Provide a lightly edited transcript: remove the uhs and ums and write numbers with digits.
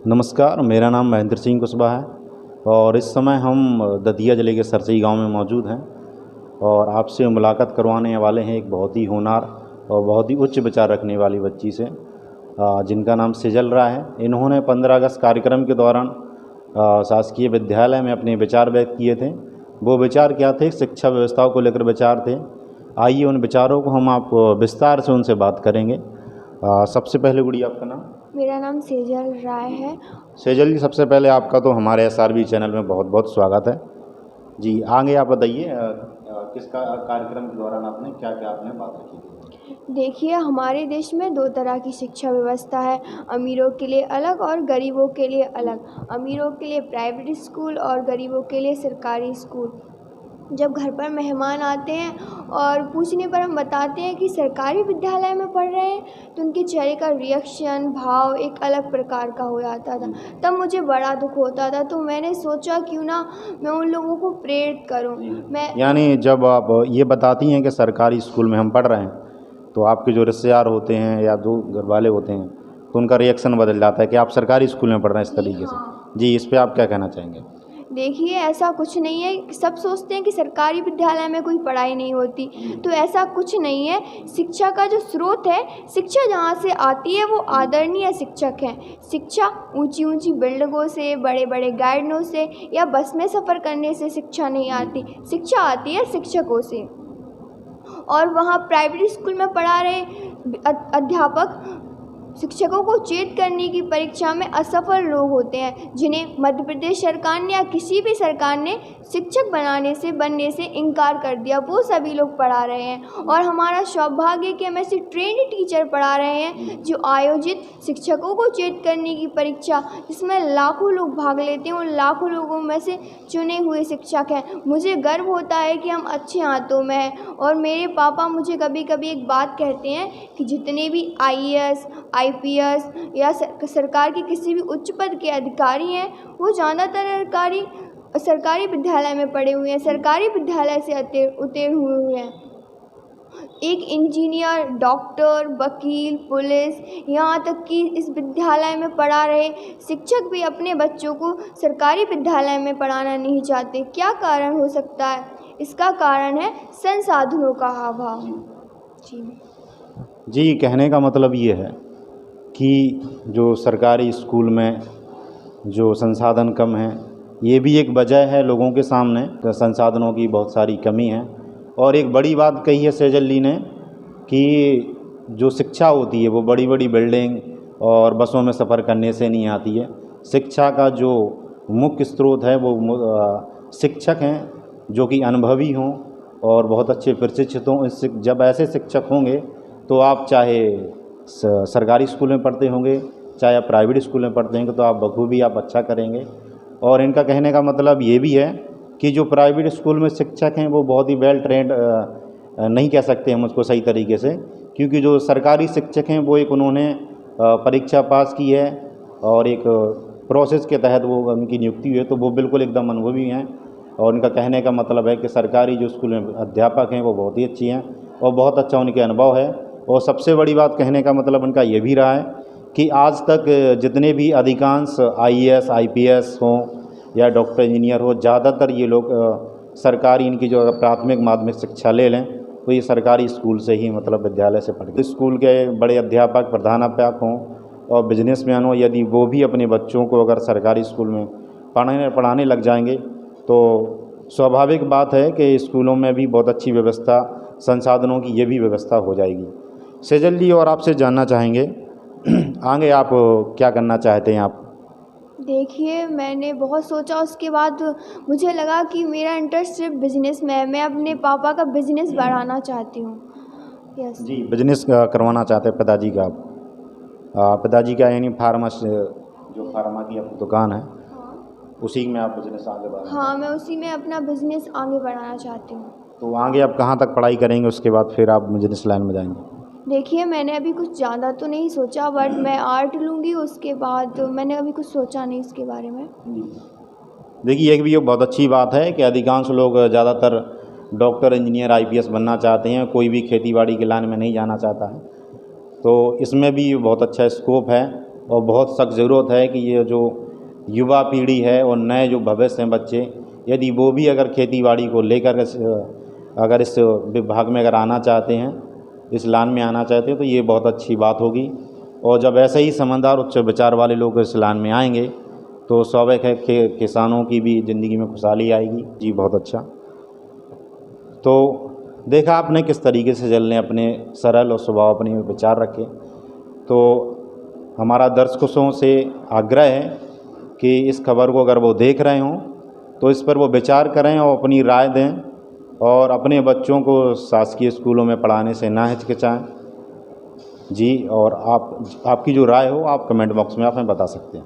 नमस्कार, मेरा नाम महेंद्र सिंह कुशवाहा है और इस समय हम दतिया ज़िले के सरसई गांव में मौजूद हैं और आपसे मुलाकात करवाने वाले हैं एक बहुत ही होनहार और बहुत ही उच्च विचार रखने वाली बच्ची से, जिनका नाम सेजल राय है। इन्होंने 15 अगस्त कार्यक्रम के दौरान शासकीय विद्यालय में अपने विचार व्यक्त किए थे। वो विचार क्या थे? शिक्षा व्यवस्था को लेकर विचार थे। आइए उन विचारों को हम आप विस्तार से उनसे बात करेंगे। सबसे पहले गुड़िया, आपका नाम? मेरा नाम सेजल राय है। सेजल जी, सबसे पहले आपका तो हमारे SRB चैनल में बहुत बहुत स्वागत है जी। आगे आप बताइए, किस कार्यक्रम के दौरान आपने क्या क्या आपने बात रखी? देखिए, हमारे देश में 2 तरह की शिक्षा व्यवस्था है, अमीरों के लिए अलग और गरीबों के लिए अलग। अमीरों के लिए प्राइवेट स्कूल और गरीबों के लिए सरकारी स्कूल। जब घर पर मेहमान आते हैं और पूछने पर हम बताते हैं कि सरकारी विद्यालय में पढ़ रहे हैं, तो उनके चेहरे का रिएक्शन, भाव एक अलग प्रकार का हो जाता था। तब मुझे बड़ा दुख होता था, तो मैंने सोचा क्यों ना मैं उन लोगों को प्रेरित करूं। यानी जब आप ये बताती हैं कि सरकारी स्कूल में हम पढ़ रहे हैं, तो आपके जो रिश्तेदार होते हैं या जो घर वाले होते हैं, तो उनका रिएक्शन बदल जाता है कि आप सरकारी स्कूल में पढ़ रहे हैं इस तरीके से। जी, इस पर आप क्या कहना चाहेंगे? देखिए, ऐसा कुछ नहीं है। सब सोचते हैं कि सरकारी विद्यालय में कोई पढ़ाई नहीं होती, तो ऐसा कुछ नहीं है। शिक्षा का जो स्रोत है, शिक्षा जहाँ से आती है वो आदरणीय शिक्षक हैं। शिक्षा ऊंची ऊंची बिल्डिंगों से, बड़े बड़े गाइडों से या बस में सफ़र करने से शिक्षा नहीं आती। शिक्षा आती है शिक्षकों से। और वहाँ प्राइवेट स्कूल में पढ़ा रहे अध्यापक शिक्षकों को चेत करने की परीक्षा में असफल लोग होते हैं, जिन्हें मध्य प्रदेश सरकार ने या किसी भी सरकार ने शिक्षक बनने से इनकार कर दिया। वो सभी लोग पढ़ा रहे हैं और हमारा सौभाग्य कि हम ऐसे ट्रेंड टीचर पढ़ा रहे हैं जो आयोजित शिक्षकों को चेत करने की परीक्षा, जिसमें लाखों लोग भाग लेते हैं, उन लाखों लोगों में से चुने हुए शिक्षक हैं। मुझे गर्व होता है कि हम अच्छे हाथों में हैं। और मेरे पापा मुझे कभी कभी एक बात कहते हैं कि जितने भी IAS, IPS या सरकार के किसी भी उच्च पद के अधिकारी हैं, वो ज़्यादातर सरकारी विद्यालय में पढ़े हुए हैं, सरकारी विद्यालय से उत्तीर्ण हुए हैं। एक इंजीनियर, डॉक्टर, वकील, पुलिस, यहाँ तक कि इस विद्यालय में पढ़ा रहे शिक्षक भी अपने बच्चों को सरकारी विद्यालय में पढ़ाना नहीं चाहते। क्या कारण हो सकता है? इसका कारण है संसाधनों का अभाव। जी, कहने का मतलब ये है कि जो सरकारी स्कूल में जो संसाधन कम हैं, ये भी एक वजह है लोगों के सामने। तो संसाधनों की बहुत सारी कमी है। और एक बड़ी बात कही है सेजल जी ने कि जो शिक्षा होती है वो बड़ी बड़ी बिल्डिंग और बसों में सफ़र करने से नहीं आती है। शिक्षा का जो मुख्य स्रोत है वो शिक्षक हैं, जो कि अनुभवी हों और बहुत अच्छे प्रशिक्षित हों। जब ऐसे शिक्षक होंगे तो आप चाहे सरकारी स्कूल में पढ़ते होंगे, चाहे आप प्राइवेट स्कूल में पढ़ते होंगे, तो आप बखूबी आप अच्छा करेंगे। और इनका कहने का मतलब ये भी है कि जो प्राइवेट स्कूल में शिक्षक हैं वो बहुत ही वेल ट्रेंड नहीं कह सकते हम उसको सही तरीके से, क्योंकि जो सरकारी शिक्षक हैं वो एक उन्होंने परीक्षा पास की है और एक प्रोसेस के तहत वो उनकी नियुक्ति हुई है, तो वो बिल्कुल एकदम अनुभवी हैं। और उनका कहने का मतलब है कि सरकारी जो स्कूल में अध्यापक हैं वो बहुत ही अच्छी हैं और बहुत अच्छा उनके अनुभव है। और सबसे बड़ी बात कहने का मतलब उनका ये भी रहा है कि आज तक जितने भी अधिकांश IAS, IPS हों या डॉक्टर, इंजीनियर हो, ज़्यादातर ये लोग सरकारी, इनकी जो प्राथमिक माध्यमिक शिक्षा ले लें तो ये सरकारी स्कूल से ही, मतलब विद्यालय से पढ़ते। स्कूल के बड़े अध्यापक, प्रधानाध्यापक हों और बिजनेसमैन हों, यदि वो भी अपने बच्चों को अगर सरकारी स्कूल में पढ़ाने लग जाएंगे तो स्वाभाविक बात है कि स्कूलों में भी बहुत अच्छी व्यवस्था, संसाधनों की ये भी व्यवस्था हो जाएगी। सेजल जी, और आपसे जानना चाहेंगे आगे आप क्या करना चाहते हैं आप? देखिए, मैंने बहुत सोचा, उसके बाद मुझे लगा कि मेरा इंटरेस्ट सिर्फ बिजनेस में है। मैं अपने पापा का बिजनेस बढ़ाना चाहती हूँ। यस जी, बिजनेस करवाना चाहते हैं पिताजी का आप? पिताजी का यानी जो फार्मा की आपकी दुकान है, उसी में आप बिजनेस आगे बढ़ाना? हाँ, मैं उसी में अपना बिजनेस आगे बढ़ाना चाहती हूँ। तो आगे आप कहाँ तक पढ़ाई करेंगे, उसके बाद फिर आप बिजनेस लाइन में जाएंगे? देखिए, मैंने अभी कुछ ज़्यादा तो नहीं सोचा, बट मैं आर्ट लूँगी, उसके बाद मैंने अभी कुछ सोचा नहीं इसके बारे में। देखिए, एक भी ये बहुत अच्छी बात है कि अधिकांश लोग ज़्यादातर डॉक्टर, इंजीनियर, IPS बनना चाहते हैं, कोई भी खेती बाड़ी की लाइन में नहीं जाना चाहता है। तो इसमें भी बहुत अच्छा स्कोप है और बहुत सख्त ज़रूरत है कि ये जो युवा पीढ़ी है और नए जो भविष्य हैं बच्चे, यदि वो भी अगर खेती-बाड़ी को लेकर अगर इस विभाग में अगर आना चाहते हैं, इस लाइन में आना चाहते हैं, तो ये बहुत अच्छी बात होगी। और जब ऐसे ही समझदार उच्च विचार वाले लोग इस लाइन में आएंगे तो स्वाभाविक है कि किसानों की भी ज़िंदगी में खुशहाली आएगी। जी बहुत अच्छा। तो देखा आपने किस तरीके से जल ने अपने सरल और स्वभाव अपने विचार रखे। तो हमारा दर्शकों से आग्रह है कि इस खबर को अगर वो देख रहे हों तो इस पर वो विचार करें और अपनी राय दें और अपने बच्चों को शासकीय स्कूलों में पढ़ाने से ना हिचकिचाएँ। जी, और आपकी जो राय हो आप कमेंट बॉक्स में आप हमें बता सकते हैं।